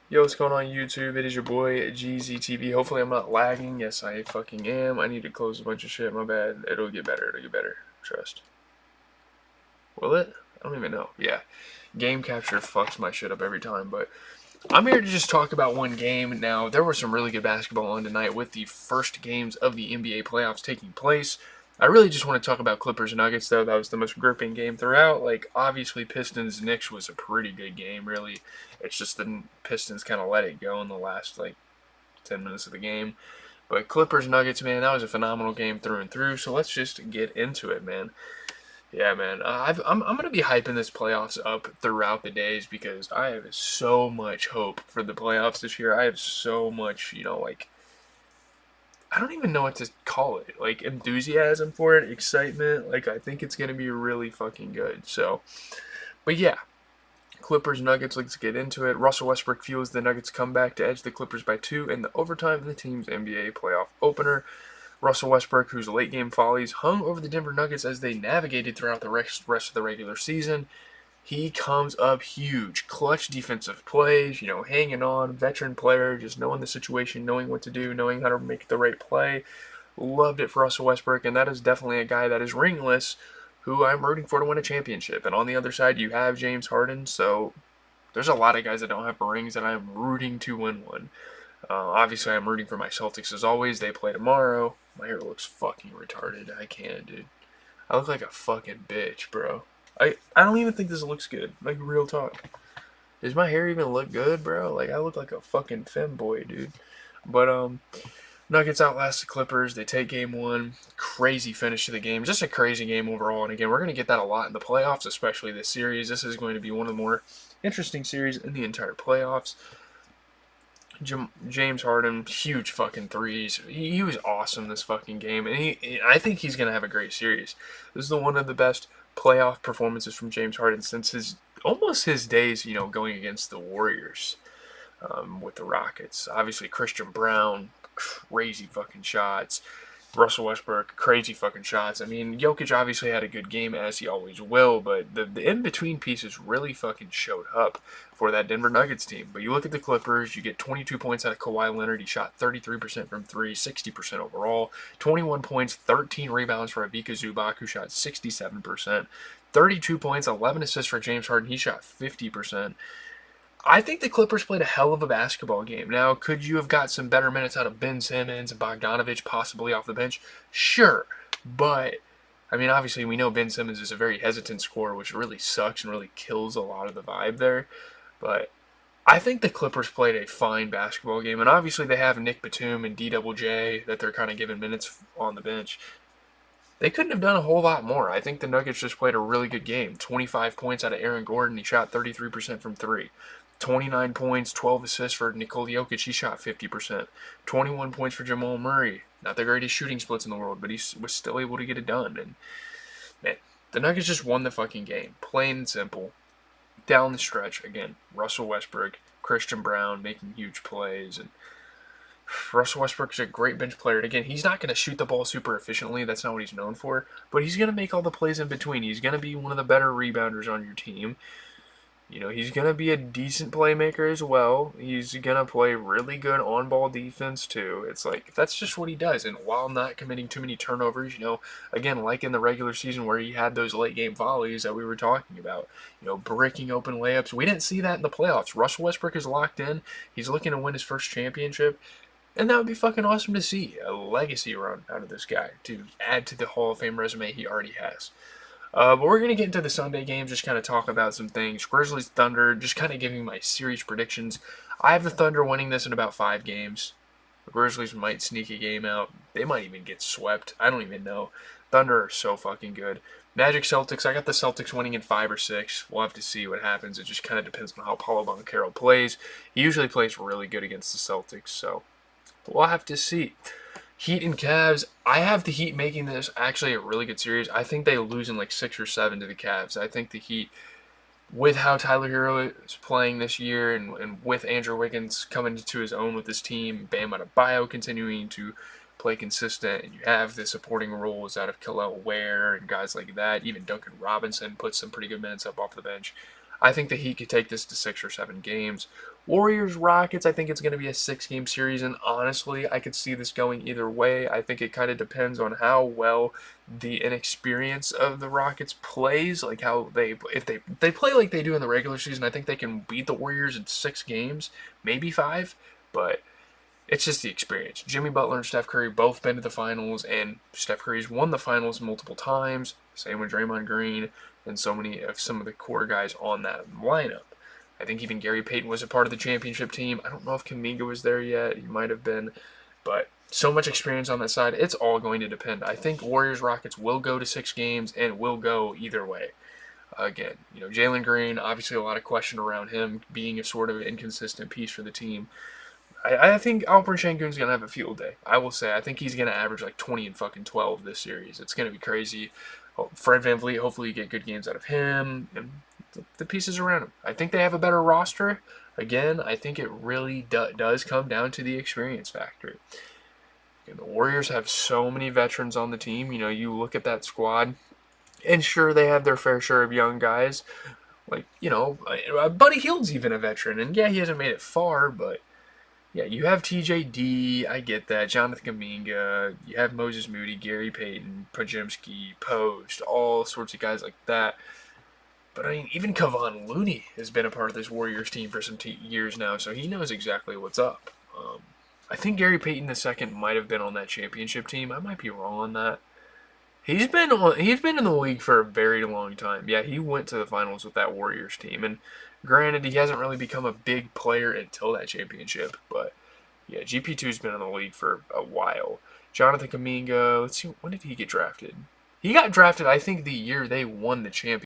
Yo, what's going on YouTube? It is your boy GZTV. Hopefully I'm not lagging. Yes, I fucking am. I need to close a bunch of shit. My bad. It'll get better. It'll get better. Trust. Will it? I don't even know. Yeah. Game capture fucks my shit up every time, but I'm here to just talk about one game. Now, there was some really good basketball on tonight with the first games of the NBA playoffs taking place. I really just want to talk about Clippers and Nuggets, though. That was the most gripping game throughout. Like, obviously, Pistons Knicks was a pretty good game, really. It's just the Pistons kind of let it go in the last, 10 minutes of the game. But Clippers Nuggets, man, that was a phenomenal game through and through. So let's just get into it, man. Yeah, man. I'm going to be hyping this playoffs up throughout the days because I have so much hope for the playoffs this year. I have so much, I don't even know what to call it. Like, enthusiasm for it, excitement. Like, I think it's going to be really fucking good. So, but yeah. Clippers Nuggets, let's get into it. Russell Westbrook fuels the Nuggets comeback to edge the Clippers by 2 in the overtime of the team's NBA playoff opener. Russell Westbrook, whose late game follies hung over the Denver Nuggets as they navigated throughout the rest of the regular season, he comes up huge. Clutch defensive plays, hanging on, veteran player, just knowing the situation, knowing what to do, knowing how to make the right play. Loved it for Russell Westbrook, and that is definitely a guy that is ringless, who I'm rooting for to win a championship. And on the other side, you have James Harden, so there's a lot of guys that don't have rings that I'm rooting to win one. Obviously, I'm rooting for my Celtics as always. They play tomorrow. My hair looks fucking retarded. I can't, dude. I look like a fucking bitch, bro. I don't even think this looks good. Like, real talk. Does my hair even look good, bro? Like, I look like a fucking femboy, dude. But, Nuggets outlast the Clippers. They take game one. Crazy finish to the game. Just a crazy game overall. And again, we're going to get that a lot in the playoffs, especially this series. This is going to be one of the more interesting series in the entire playoffs. James Harden, huge fucking threes. He was awesome this fucking game, and I think he's gonna have a great series. This is one of the best playoff performances from James Harden since his days, going against the Warriors with the Rockets. Obviously, Christian Brown, crazy fucking shots. Russell Westbrook, crazy fucking shots. I mean, Jokic obviously had a good game, as he always will, but the in-between pieces really fucking showed up for that Denver Nuggets team. But you look at the Clippers, you get 22 points out of Kawhi Leonard. He shot 33% from three, 60% overall. 21 points, 13 rebounds for Ivica Zubac, who shot 67%. 32 points, 11 assists for James Harden. He shot 50%. I think the Clippers played a hell of a basketball game. Now, could you have got some better minutes out of Ben Simmons and Bogdanovich possibly off the bench? Sure. But, I mean, obviously we know Ben Simmons is a very hesitant scorer, which really sucks and really kills a lot of the vibe there. But I think the Clippers played a fine basketball game. And obviously they have Nick Batum and D-Double-J that they're kind of giving minutes on the bench. They couldn't have done a whole lot more. I think the Nuggets just played a really good game. 25 points out of Aaron Gordon. He shot 33% from three. 29 points, 12 assists for Nikola Jokic. He shot 50%. 21 points for Jamal Murray. Not the greatest shooting splits in the world, but he was still able to get it done. And, man, the Nuggets just won the fucking game. Plain and simple. Down the stretch, again, Russell Westbrook, Christian Brown making huge plays, and Russell Westbrook is a great bench player. And again, he's not going to shoot the ball super efficiently. That's not what he's known for. But he's going to make all the plays in between. He's going to be one of the better rebounders on your team. He's going to be a decent playmaker as well. He's going to play really good on-ball defense too. It's like, that's just what he does. And while not committing too many turnovers, again, like in the regular season where he had those late-game volleys that we were talking about, breaking open layups. We didn't see that in the playoffs. Russell Westbrook is locked in. He's looking to win his first championship. And that would be fucking awesome to see. A legacy run out of this guy to add to the Hall of Fame resume he already has. But we're going to get into the Sunday games, just kind of talk about some things. Grizzlies, Thunder, just kind of giving my series predictions. I have the Thunder winning this in about 5 games. The Grizzlies might sneak a game out. They might even get swept. I don't even know. Thunder are so fucking good. Magic, Celtics, I got the Celtics winning in 5 or 6. We'll have to see what happens. It just kind of depends on how Paulo Banchero plays. He usually plays really good against the Celtics, so we'll have to see. Heat and Cavs. I have the Heat making this actually a really good series. I think they lose in like 6 or 7 to the Cavs. I think the Heat, with how Tyler Hero is playing this year and with Andrew Wiggins coming to his own with his team, Bam Adebayo continuing to play consistent, and you have the supporting roles out of Kel'el Ware and guys like that. Even Duncan Robinson puts some pretty good minutes up off the bench. I think that he could take this to 6 or 7 games. Warriors Rockets, I think it's going to be a 6 game series, and honestly, I could see this going either way. I think it kind of depends on how well the inexperience of the Rockets plays, like how if they play like they do in the regular season, I think they can beat the Warriors in 6 games, maybe 5, but it's just the experience. Jimmy Butler and Steph Curry both been to the finals, and Steph Curry's won the finals multiple times. Same with Draymond Green and some of the core guys on that lineup. I think even Gary Payton was a part of the championship team. I don't know if Kuminga was there yet. He might have been, but so much experience on that side. It's all going to depend. I think Warriors Rockets will go to 6 games and will go either way. Again, Jalen Green, obviously a lot of question around him being a sort of inconsistent piece for the team. I think Alperen Sengun's going to have a field day. I will say. I think he's going to average like 20 and fucking 12 this series. It's going to be crazy. Fred VanVleet, hopefully you get good games out of him and the pieces around him. I think they have a better roster. Again, I think it really does come down to the experience factor. The Warriors have so many veterans on the team. You look at that squad, and sure, they have their fair share of young guys. Like, Buddy Hield's even a veteran. And yeah, he hasn't made it far, but yeah, you have TJD, I get that, Jonathan Kuminga, you have Moses Moody, Gary Payton, Podziemski, Post, all sorts of guys like that. But I mean, even Kevon Looney has been a part of this Warriors team for some years now, so he knows exactly what's up. I think Gary Payton II might have been on that championship team. I might be wrong on that. He's been in the league for a very long time. Yeah, he went to the finals with that Warriors team, and granted, he hasn't really become a big player until that championship. But yeah, GP2's been in the league for a while. Jonathan Kuminga, let's see, when did he get drafted? He got drafted, I think, the year they won the championship.